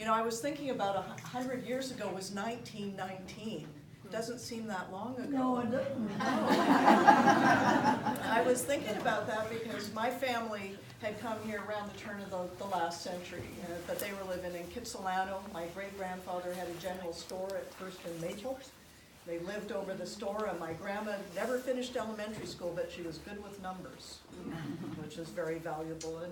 You know, I was thinking about 100 years ago was 1919. Doesn't seem that long ago. No, it doesn't. I was thinking about that because my family had come here around the turn of the last century, but they were living in Kitsilano. My great-grandfather had a general store at First and Maple. They lived over the store, and my grandma never finished elementary school, but she was good with numbers, which is very valuable.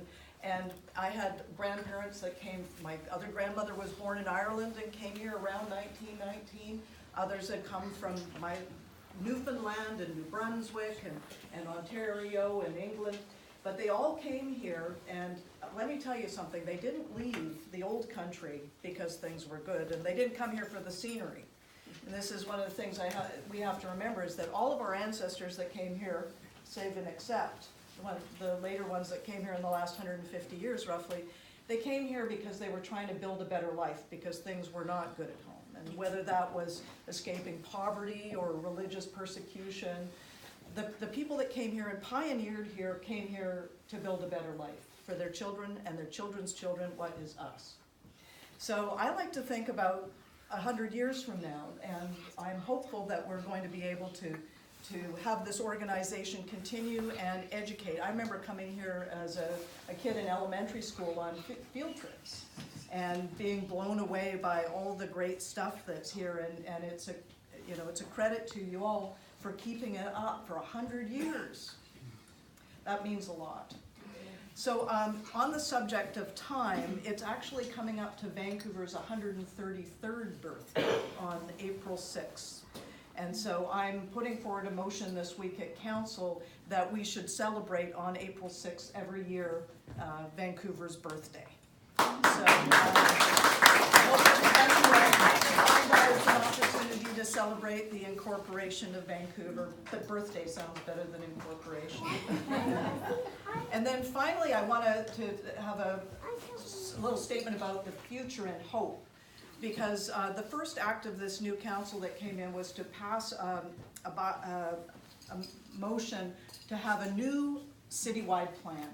And I had grandparents that came, my other grandmother was born in Ireland and came here around 1919. Others had come from my Newfoundland and New Brunswick and Ontario and England. But they all came here, and let me tell you something, they didn't leave the old country because things were good, and they didn't come here for the scenery. And this is one of the things we have to remember, is that all of our ancestors that came here, save and except the later ones that came here in the last 150 years roughly, they came here because they were trying to build a better life because things were not good at home. And whether that was escaping poverty or religious persecution, the people that came here and pioneered here came here to build a better life for their children and their children's children, what is us. So I like to think about 100 years from now, and I'm hopeful that we're going to be able to have this organization continue and educate. I remember coming here as a kid in elementary school on field trips and being blown away by all the great stuff that's here, and it's a credit to you all for keeping it up for 100 years. That means a lot. So on the subject of time, it's actually coming up to Vancouver's 133rd birthday on April 6th. And so I'm putting forward a motion this week at Council that we should celebrate on April 6th every year Vancouver's birthday. So it's an opportunity to celebrate the incorporation of Vancouver, but birthday sounds better than incorporation. And then finally, I want to have a little statement about the future and hope. Because the first act of this new council that came in was to pass a motion to have a new citywide plan.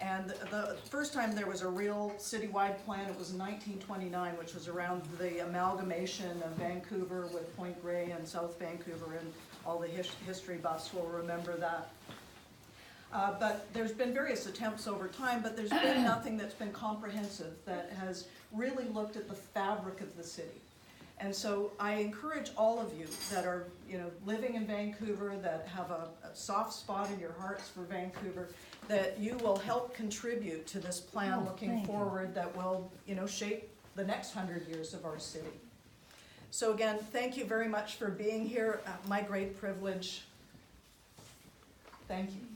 And the first time there was a real citywide plan, it was in 1929, which was around the amalgamation of Vancouver with Point Grey and South Vancouver, and all the history buffs will remember that. But there's been various attempts over time, but there's been nothing that's been comprehensive that has really looked at the fabric of the city. And so I encourage all of you that are living in Vancouver, that have a soft spot in your hearts for Vancouver, that you will help contribute to this plan looking forward that will shape the next 100 years of our city. So again, thank you very much for being here. My great privilege. Thank you.